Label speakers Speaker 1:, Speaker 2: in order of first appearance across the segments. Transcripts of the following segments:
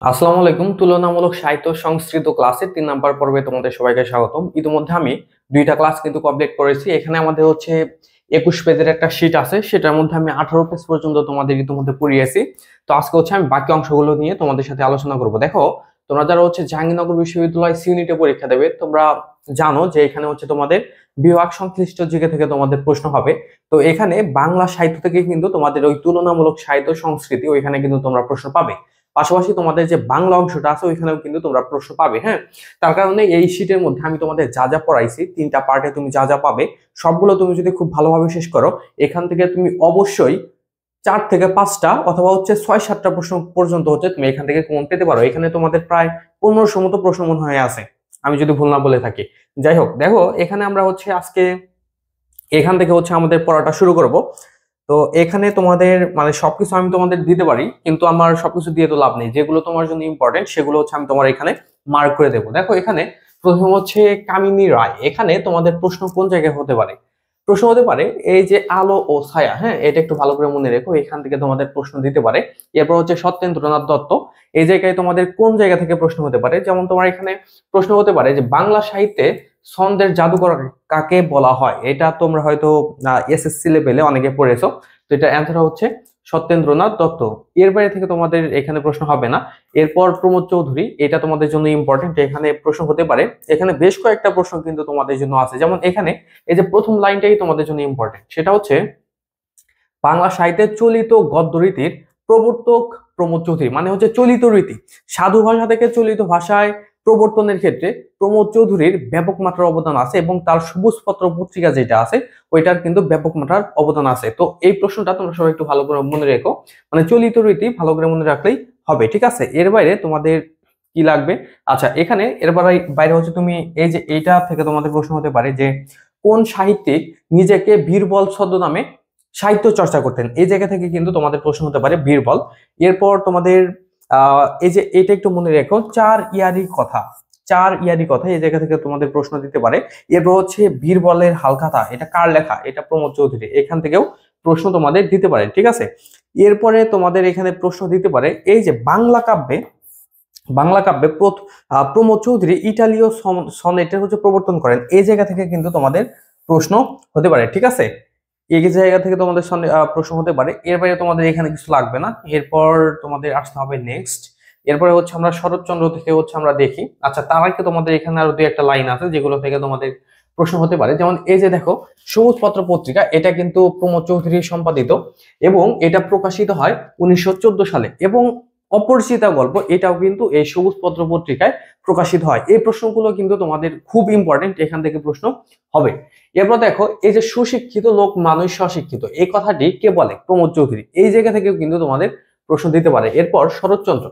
Speaker 1: আসসালামু আলাইকুম। তুলনামূলক সাহিত্য সংস্কৃত ক্লাসের 3 নাম্বার পর্বে তোমাদের সবাইকে স্বাগতম। ইতিমধ্যে আমি 2টা ক্লাস কিন্তু কমপ্লিট করেছি। এখানে আমাদের হচ্ছে 21 পেজের একটা শীট আছে, সেটার মধ্যে আমি 18 পেজ পর্যন্ত তোমাদের ইতিমধ্যে পড়িয়েছি। তো আজকে হচ্ছে আমি বাকি অংশগুলো নিয়ে তোমাদের সাথে আলোচনা করব। দেখো, তোমরা যারা হচ্ছে জাহাঙ্গীরনগর বিশ্ববিদ্যালয় সিউনিটে পরীক্ষা দেবে, তোমরা জানো যে এখানে হচ্ছে তোমাদের বিভাগ সংশ্লিষ্ট জিকে থেকে তোমাদের প্রশ্ন হবে। তো এখানে বাংলা সাহিত্য থেকে কিন্তু তোমাদের ওই তুলনামূলক সাহিত্য সংস্কৃতি ওইখানে কিন্তু তোমরা প্রশ্ন পাবে। পাশাপাশি তোমাদের যে বাংলা অংশটা আছে ওইখানেও কিন্তু তোমরা প্রশ্ন পাবে। হ্যাঁ, তার কারণে এই শীটের মধ্যে আমি তোমাদের যা যা পড়াইছি 3টা পার্টে তুমি যা যা পাবে সবগুলো তুমি যদি খুব ভালোভাবে শেষ করো, এখান থেকে তুমি অবশ্যই 4 থেকে 5টা অথবা হচ্ছে 6-7টা প্রশ্ন পর্যন্ত হচ্ছে তুমি এখান থেকে কমন পেতে পারো। এখানে তোমাদের প্রায় 1500 মতো প্রশ্ন মনে হয় আছে, আমি যদি ভুল না বলে থাকি। যাই হোক, দেখো এখানে আমরা হচ্ছে আজকে এখান থেকে হচ্ছে আমাদের পড়াটা শুরু করব। তো এখানে তোমাদের মানে সবকিছু আমি তোমাদের দিতে পারি, কিন্তু আমার সবকিছু দিয়ে তো লাভ নেই। যেগুলো তোমার জন্য ইম্পর্টেন্ট সেগুলো হচ্ছে আমি তোমার এখানে মার্ক করে দেবো। দেখো এখানে প্রথম হচ্ছে কামিনী রায়। এখানে তোমাদের প্রশ্ন কোন জায়গায় হতে পারে? প্রশ্ন হতে পারে এই যে আলো ও ছায়া। হ্যাঁ, এটা একটু ভালো করে মনে রেখো, এখান থেকে তোমাদের প্রশ্ন দিতে পারে। এরপর হচ্ছে সত্যেন্দ্রনাথ দত্ত। এই জায়গায় তোমাদের কোন জায়গা থেকে প্রশ্ন হতে পারে? যেমন তোমার এখানে প্রশ্ন হতে পারে যে বাংলা সাহিত্যে ছন্দের জাদুকর কাকে বলা হয়। এটা তোমরা হয়তো এসএসসি লেভেলে অনেকে পড়েছো। তো এটা অ্যান্সার হচ্ছে সত্যেন্দ্রনাথ দত্ত। এর বাইরে থেকে তোমাদের এখানে প্রশ্ন হবে না। এরপর প্রমোদ চৌধুরী, এটা তোমাদের জন্য ইম্পর্টেন্ট, এখানে প্রশ্ন হতে পারে। এখানে বেশ কয়েকটা প্রশ্ন কিন্তু তোমাদের জন্য আছে। যেমন এখানে এই যে প্রথম লাইনটাই তোমাদের জন্য ইম্পর্টেন্ট, সেটা হচ্ছে বাংলা সাহিত্যের চলিত গদ্য রীতির প্রবর্তক প্রমোদ চৌধুরী। মানে হচ্ছে চলিত রীতি, সাধু ভাষা থেকে চলিত ভাষায় প্রবর্তনের ক্ষেত্রে প্রমোদ চৌধুরীর ব্যাপক মাত্রার অবদান আছে, এবং তার সবুজ পত্র পত্রিকা যেটা আছে ওইটার কিন্তু ব্যাপক মাত্রার অবদান আছে। তো এই প্রশ্নটা তোমরা সবাই একটু ভালো করে মনে রেখো, মানে চলিত রীতি ভালো করে মনে রাখলেই হবে, ঠিক আছে? এর বাইরে তোমাদের কি লাগবে? আচ্ছা, এখানে এর বাইরে হচ্ছে তুমি এই যে এইটা থেকে তোমাদের প্রশ্ন হতে পারে যে কোন সাহিত্যিক নিজেকে বীরবল ছদ্মনামে সাহিত্য চর্চা করতেন। এই জায়গা থেকে কিন্তু তোমাদের প্রশ্ন হতে পারে বীরবল। এরপর তোমাদের এই যে এটা একটু মনে রেখো, চার ইয়ারি কথা। চার ইয়ারি কথা এই জায়গা থেকে তোমাদের প্রশ্ন দিতে পারে। এরপর হচ্ছে বীরবলের হালখাতা, এটা কার লেখা? এটা প্রমোদ চৌধুরী। এখান থেকেও প্রশ্ন তোমাদের দিতে পারে, ঠিক আছে? এরপরে তোমাদের এখানে প্রশ্ন দিতে পারে এই যে বাংলা কাব্যে প্রমোদ চৌধুরী ইটালীয় সনেটের হচ্ছে প্রবর্তন করেন। এই জায়গা থেকে কিন্তু তোমাদের প্রশ্ন হতে পারে, ঠিক আছে? এই জায়গা থেকে তোমাদের প্রশ্ন হতে পারে। এর বাইরে তোমাদের এখানে কিছু লাগবে না। এরপর তোমাদের আসতে হবে নেক্সট। এরপরে হচ্ছে আমরা শরৎচন্দ্র থেকে হচ্ছে আমরা দেখি। আচ্ছা, তার আগে তোমাদের এখানে আরো 2-1টা লাইন আছে যেগুলো থেকে তোমাদের প্রশ্ন হতে পারে। যেমন এই যে দেখো, সবুজ পত্র পত্রিকা, এটা কিন্তু প্রমোদ চৌধুরী সম্পাদিত, এবং এটা প্রকাশিত হয় 1914 সালে। এবং অপরিচিতা গল্প, এটাও কিন্তু এই সবুজ পত্র পত্রিকায় প্রকাশিত হয়। এই প্রশ্নগুলো কিন্তু তোমাদের খুব ইম্পর্টেন্ট, এখান থেকে প্রশ্ন হবে। এরপর দেখো এই যে সুশিক্ষিত লোক মানুষ অশিক্ষিত, এই কথাটি কে বলে? প্রমোদ চৌধুরী। এই জায়গা থেকেও কিন্তু তোমাদের প্রশ্ন দিতে পারে। এরপর শরৎচন্দ্র,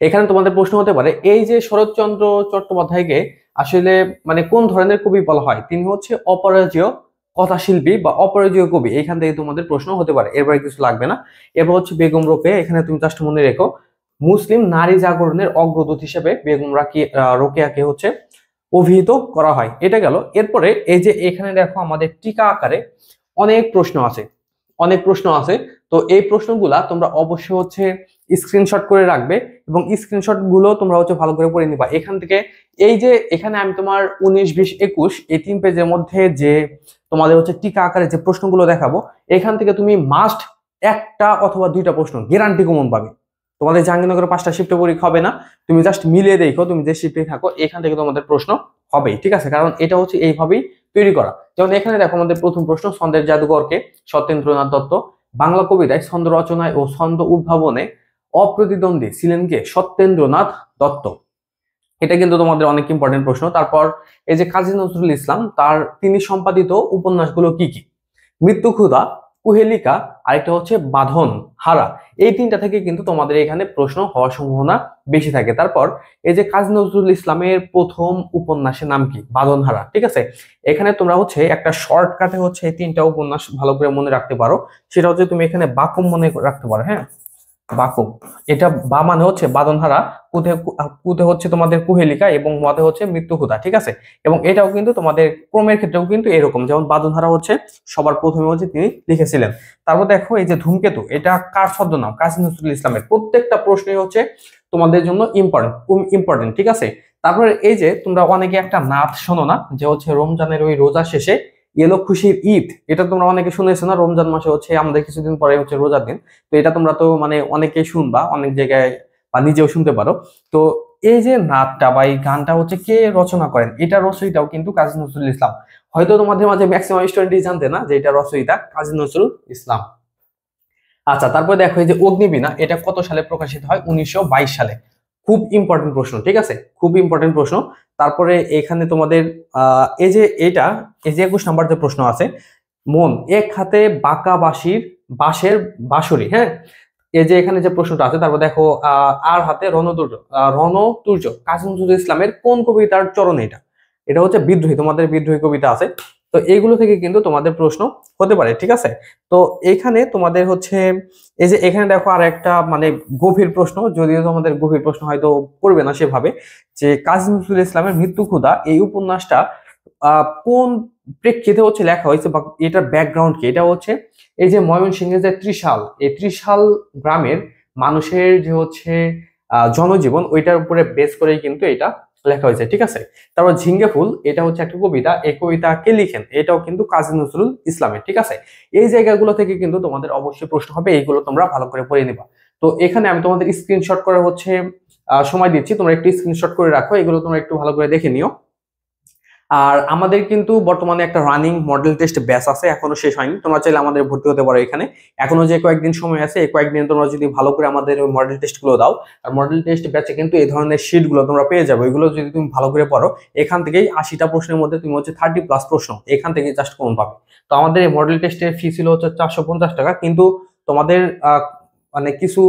Speaker 1: এখানে তোমাদের প্রশ্ন হতে পারে এই যে শরৎচন্দ্র চট্টোপাধ্যায়কে আসলে মানে কোন ধরনের কবি বলা হয়? তিনি হচ্ছে অপরাজেয় কথাশিল্পী বা অপরাজেয় কবি। এখান থেকে তোমাদের প্রশ্ন হতে পারে। এরপরে কিছু লাগবে না। এরপর হচ্ছে বেগম রোকেয়া। এখানে তুমি জাস্ট মনে রেখো, মুসলিম নারী জাগরণের অগ্রদূত হিসেবে বেগম রোকেয়াকে হচ্ছে অভিহিত করা হয়। এটা গেল। এরপরে এই যে এখানে দেখো আমাদের টিকা আকারে অনেক প্রশ্ন আছে, অনেক প্রশ্ন আছে। তো এই প্রশ্নগুলা তোমরা অবশ্যই হচ্ছে স্ক্রিনশট করে রাখবে, এবং স্ক্রিনশট গুলো তোমরা হচ্ছে ভালো করে পড়ে নিবা। এখান থেকে এই যে এখানে আমি তোমার 19, 20, 21 এই 3 পেজের মধ্যে যে তোমাদের হচ্ছে টিকা আকারে যে প্রশ্নগুলো দেখাবো, এখান থেকে তুমি মাস্ট একটা অথবা 2টা প্রশ্ন গ্যারান্টি কমন পাবে। তোমাদের জাহাঙ্গীরনগরের 5টা শিফটে পরীক্ষা হবে না, তুমি জাস্ট মিলিয়ে দেখো, তুমি যে শিফটে থাকো এখান থেকে তোমাদের প্রশ্ন হবেই, ঠিক আছে? কারণ এটা হচ্ছে এইভাবেই তৈরি করা। যেমন এখানে দেখো আমাদের প্রথম প্রশ্ন, ছন্দের জাদুকরকে? সত্যেন্দ্রনাথ দত্ত। বাংলা কবিতায় ছন্দ রচনায় ও ছন্দ উদ্ভাবনে অপ্রতিদ্বন্দ্বী ছিলেন কে? সত্যেন্দ্রনাথ দত্ত। এটা কিন্তু তোমাদের অনেক ইম্পর্টেন্ট প্রশ্ন। তারপর এই যে কাজী নজরুল ইসলাম, তিনি সম্পাদিত উপন্যাসগুলো কি কি? মৃত্যুক্ষুধা, কুহেলিকা, আরেকটা হচ্ছে বাঁধন হারা। এই 3টা থেকে কিন্তু তোমাদের এখানে প্রশ্ন হওয়ার সম্ভাবনা বেশি থাকে। তারপর এই যে কাজী নজরুল ইসলামের প্রথম উপন্যাসের নাম কি? বাঁধন হারা, ঠিক আছে? এখানে তোমরা হচ্ছে একটা শর্টকাটে হচ্ছে এই 3টা উপন্যাস ভালো করে মনে রাখতে পারো। সেটা হচ্ছে তুমি এখানে বাকুম মনে রাখতে পারো। হ্যাঁ, বাকুম, এটা বা মানে হচ্ছে বাঁধনহারা, কুতে কুতে হচ্ছে তোমাদের কুহেলিকা এবং মদে হচ্ছে মৃত্যু ক্ষুধা, ঠিক আছে। এবং এটাও কিন্তু তোমাদের ক্রমের ক্ষেত্রেও কিন্তু এরকম, যেমন বাঁধনহারা হচ্ছে সবার প্রথমে হচ্ছে তিনি লিখেছিলেন। তারপর দেখো এই যে ধূমকেতু, এটা কার ছদ্মনাম? কাজী নজরুল ইসলামের। প্রত্যেকটা প্রশ্নই হচ্ছে তোমাদের জন্য ইম্পর্টেন্ট, ঠিক আছে। তারপরে এই যে তোমরা অনেকে একটা নাচ শোনো না, যে হচ্ছে রমজানের ওই রোজা শেষে এলো খুশির ঈদ, এটা তোমরা অনেকে শুনেছো না? রমজান মাসে হচ্ছে আমাদের কিছুদিন পরে হচ্ছে রোজার দিন। তো এটা তোমরা তো মানে অনেকেই শুনবা অনেক জায়গায় বা নিজেও শুনতে পারো। তো এই যে নাচটা বা এই গানটা হচ্ছে কে রচনা করেন? এটা রচয়িতাও কিন্তু কাজী নজরুল ইসলাম। হয়তো তোমাদের মাঝে ম্যাক্সিমাম স্টুডেন্টই জানতে না যে এটা রচয়িতা কাজী নজরুল ইসলাম। আচ্ছা, তারপরে দেখো এই যে অগ্নিবীণা, এটা কত সালে প্রকাশিত হয়? 1922 সালে। খুব ইম্পর্টেন্ট প্রশ্ন, ঠিক আছে, খুব ইম্পর্টেন্ট প্রশ্ন। তারপরে এখানে তোমাদের এই যে এটা, এই যে 21 নাম্বার যে প্রশ্ন আছে, মন এক হাতে বাঁকা বাঁশের বাঁশরি, হ্যাঁ, এই যে এখানে যে প্রশ্নটা আছে। তারপর দেখো আর হাতে রণতুর্য কাজী নজরুল ইসলামের কোন কবিতার চরণ? এটা এটা হচ্ছে বিদ্রোহী, তোমাদের বিদ্রোহী কবিতা আছে। তো এইগুলো থেকে কিন্তু তোমাদের প্রশ্ন হতে পারে, ঠিক আছে। তো এখানে তোমাদের হচ্ছে এই যে এখানে দেখো আর একটা মানে গভীর প্রশ্ন, যদিও তোমাদের গভীর প্রশ্ন হয়তো করবে না সেভাবে, যে কাজী নজরুল ইসলামের মৃত্যু ক্ষুধা এই উপন্যাসটা কোন প্রেক্ষিতে হচ্ছে লেখা হয়েছে বা এটার ব্যাকগ্রাউন্ড কি? এটা হচ্ছে এই যে ময়মনসিংহের যে ত্রিশাল, এই ত্রিশাল গ্রামের মানুষের যে হচ্ছে জনজীবন, ওইটার উপরে বেস করেই কিন্তু এটা লেখা হয়েছে, ঠিক আছে। তারপর ঝিঙ্গে ফুল, এটা হচ্ছে একটা কবিতা, এই কবিতা কে লিখেন? এটাও কিন্তু কাজী নজরুল ইসলামের, ঠিক আছে। এই জায়গাগুলো থেকে কিন্তু তোমাদের অবশ্যই প্রশ্ন হবে, এইগুলো তোমরা ভালো করে পড়ে নিবা। তো এখানে আমি তোমাদের স্ক্রিনশট করে হচ্ছে সময় দিচ্ছি, তোমরা একটু স্ক্রিনশট করে রাখো, এগুলো তোমরা একটু ভালো করে দেখে নিও। আর আমাদের কিন্তু বর্তমানে একটা রানিং মডেল টেস্ট ব্যাচ আছে, এখনো শেষ হয়নি। তোমরা চাইলে আমাদের ভর্তি হতে পারো এখানে, এখনো যে কয়েকদিন সময় আছে, এই কয়েকদিন তোমরা যদি ভালো করে আমাদের ওই মডেল টেস্ট গুলো দাও, আর মডেল টেস্ট ব্যাচে কিন্তু এই ধরনের শিট গুলো তোমরা পেয়ে যাবে। ওইগুলো যদি তুমি ভালো করে পড়ো, এখান থেকেই 80টা প্রশ্নের মধ্যে তুমি হচ্ছে 30+ প্রশ্ন এখান থেকে জাস্ট কমন পাবে। তো আমাদের এই মডেল টেস্টের ফি ছিল হচ্ছে 450 টাকা, কিন্তু তোমাদের মানে কিছু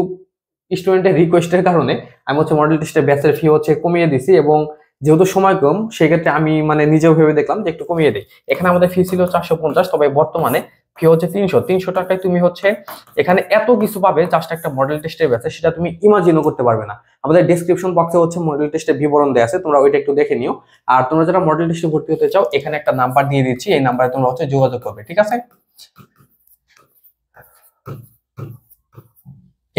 Speaker 1: স্টুডেন্টের রিকোয়েস্টের কারণে আমি হচ্ছে মডেল টেস্টের ব্যাচের ফি হচ্ছে কমিয়ে দিছি, এবং যেহেতু সময় কম সেক্ষেত্রে আমি মানে নিজেও ভেবে দেখলাম যে একটু কমিয়ে দেয়। এখানে আমাদের ফি ছিল 450, তবে বর্তমানে ফি হচ্ছে 300 টাকায় তুমি হচ্ছে এখানে এত কিছু পাবে, জাস্ট একটা মডেল টেস্টের ব্যাচে, সেটা তুমি ইমাজিনও করতে পারবে না। আমাদের ডেসক্রিপশন বক্সে হচ্ছে মডেল টেস্টের বিবরণ দেওয়া আছে, তোমরা ওইটা একটু দেখে নিও। আর তোমরা যারা মডেল টেস্টে ভর্তি হতে চাও, এখানে একটা নাম্বার দিয়ে দিচ্ছি, এই নাম্বারে তোমরা হচ্ছে যোগাযোগ করবে, ঠিক আছে।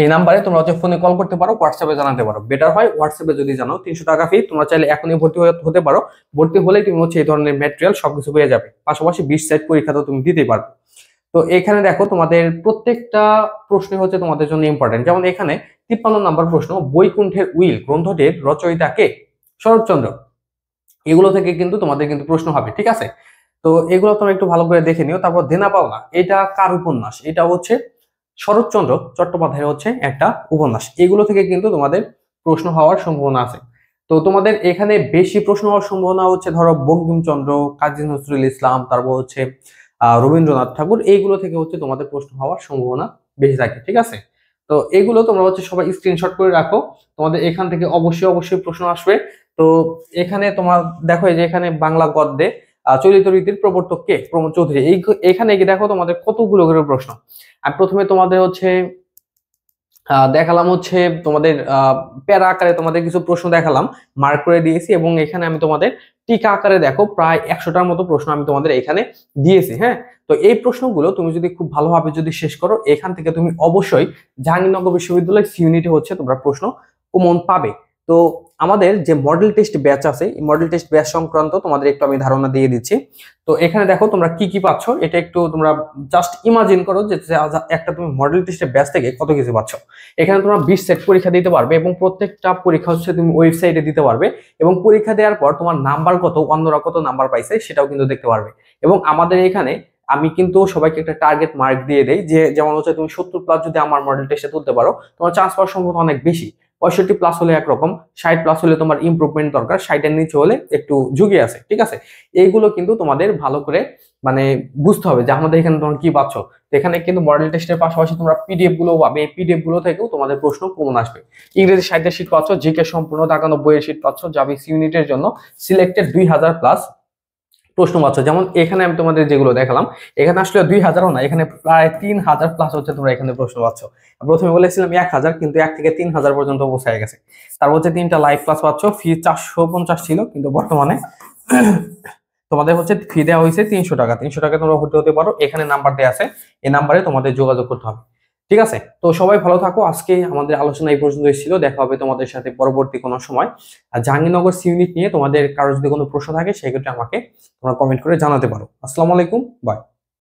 Speaker 1: এই নাম্বারে তোমরা হচ্ছে ফোনে কল করতে পারো, হোয়াটসঅ্যাপে জানাতে পারো। বেটার হয় হোয়াটসঅ্যাপে যদি জানো। 300 টাকা ফি, তোমরা চাইলে এখনই ভর্তি হতে পারো। ভর্তি হলেই তুমি হচ্ছে এই ধরনের ম্যাটেরিয়াল সবকিছু পেয়ে যাবে, পাশাপাশি 20 সেট পরীক্ষা তো তুমি দিতেই পারবে। তো এখানে দেখো তোমাদের প্রত্যেকটা প্রশ্ন হচ্ছে তোমাদের জন্য ইম্পর্টেন্ট। যেমন এখানে 53 নাম্বার প্রশ্ন, বৈকুণ্ঠের উইল গ্রন্থটির রচয়িতা কে? শরৎচন্দ্র। এগুলো থেকে কিন্তু তোমাদের কিন্তু প্রশ্ন হবে, ঠিক আছে। তো এগুলো তোমরা একটু ভালো করে দেখে নিও। তারপর দেনা পাওনা, এটা কার উপন্যাস? এটা হচ্ছে শরৎচন্দ্র চট্টোপাধ্যায়ের হচ্ছে একটা উপন্যাস। এগুলো থেকে কিন্তু তোমাদের প্রশ্ন হওয়ার সম্ভাবনা আছে। তো তোমাদের এখানে বেশি প্রশ্ন হওয়ার সম্ভাবনা হচ্ছে ধরো বঙ্কিমচন্দ্র, কাজী নজরুল ইসলাম, তারপর হচ্ছে রবীন্দ্রনাথ ঠাকুর, এইগুলো থেকে হচ্ছে তোমাদের প্রশ্ন হওয়ার সম্ভাবনা বেশি থাকে, ঠিক আছে। তো এগুলো তোমরা হচ্ছে সবাই স্ক্রিনশট করে রাখো, তোমাদের এখান থেকে অবশ্যই প্রশ্ন আসবে। তো এখানে তোমার দেখো এই যে এখানে বাংলা গদ্যে চলিত রীতির প্রবর্তক কে? প্রমোদ চৌধুরী। এখানে কি দেখো তোমাদের কতগুলো করে প্রশ্ন। আমি প্রথমে তোমাদের হচ্ছে দেখালাম হচ্ছে তোমাদের প্যারা আকারে তোমাদের কিছু প্রশ্ন দেখালাম, মার্ক করে দিয়েছি, এবং এখানে আমি তোমাদের টিকা আকারে দেখো প্রায় 100টার মতো প্রশ্ন আমি তোমাদের এখানে দিয়েছি, হ্যাঁ। তো এই প্রশ্নগুলো তুমি যদি খুব ভালোভাবে যদি শেষ করো, এখান থেকে তুমি অবশ্যই জাহাঙ্গীরনগর বিশ্ববিদ্যালয় সি ইউনিটে হচ্ছে তোমরা প্রশ্ন কমন পাবে। তো আমাদের যে মডেল টেস্ট ব্যাচ আছে, এই মডেল টেস্ট ব্যাচ সংক্রান্ত তোমাদের একটু আমি ধারণা দিয়ে দিচ্ছি। তো এখানে দেখো তোমরা কি কি পাচ্ছ, এটা একটু তোমরা জাস্ট ইমাজিন করো যে একটা তুমি মডেল টেস্টের ব্যাচ থেকে কত কিছু পাচ্ছ। এখানে তোমরা 20 সেট পরীক্ষা দিতে পারবে, এবং প্রত্যেকটা পরীক্ষা হচ্ছে তুমি ওয়েবসাইটে দিতে পারবে, এবং পরীক্ষা দেওয়ার পর তোমার নাম্বার কত, অন্যরা কত নাম্বার পাইছে সেটাও কিন্তু দেখতে পারবে। এবং আমাদের এখানে আমি কিন্তু সবাইকে একটা টার্গেট মার্ক দিয়ে দেই, যে যেমন হচ্ছে তুমি 70+ যদি আমার মডেল টেস্টে তুলতে পারো, তোমার চান্স পাওয়ার সম্ভাবনা অনেক বেশি। 65+ হলে একরকম, 60+ হলে তোমার ইমপ্রুভমেন্ট দরকার, 60-এর নিচে হলে একটু ঝুঁকি আছে, ঠিক আছে। এইগুলো কিন্তু তোমাদের ভালো করে মানে বুঝতে হবে যে আমাদের এখানে তোমরা কি পাচ্ছ। এখানে কিন্তু মডেল টেস্টের পাশাপাশি তোমরা পিডিএফ গুলো পাবে, এই পিডিএফ গুলো থেকেও তোমাদের প্রশ্ন কমন আসবে। ইংরেজি সাহিত্যের শীট পাচ্ছ, জিকে সম্পূর্ণ 91 বইয়ের শীট পাচ্ছ, জাভি ইউনিটের জন্য সিলেক্টেড 2000+ প্রশ্ন পাচ্ছ। যেমন এখানে আমি তোমাদের যেগুলো দেখালাম, এখানে আসলে 2000ও না, এখানে প্রায় 3000 প্লাস হচ্ছে তোমরা এখানে প্রশ্ন পাচ্ছ। প্রথমে বলেছিলাম 1000, কিন্তু 1 থেকে 3000 পর্যন্ত পৌঁছায় গেছে। তারপর হচ্ছে 3টা লাইভ ক্লাস পাচ্ছ, ফি 450 ছিল, কিন্তু বর্তমানে তোমাদের হচ্ছে ফি দেওয়া হয়েছে 300 টাকা। 300 টাকা তোমরা ভর্তি হতে পারো, এখানে নাম্বার দেওয়া আছে, এই নাম্বারে তোমাদের যোগাযোগ করতে হবে। ঠিক আছে, তো সবাই ভালো থাকো। আজকে আমাদের আলোচনা এই পর্যন্তই ছিল, দেখা হবে তোমাদের সাথে পরবর্তী কোনো সময়। আর জাহাঙ্গীরনগর ইউনিট নিয়ে তোমাদের কারো যদি কোনো প্রশ্ন থাকে সেক্ষেত্রে আমাকে তোমরা কমেন্ট করে জানাতে পারো। আসসালামু আলাইকুম, বাই।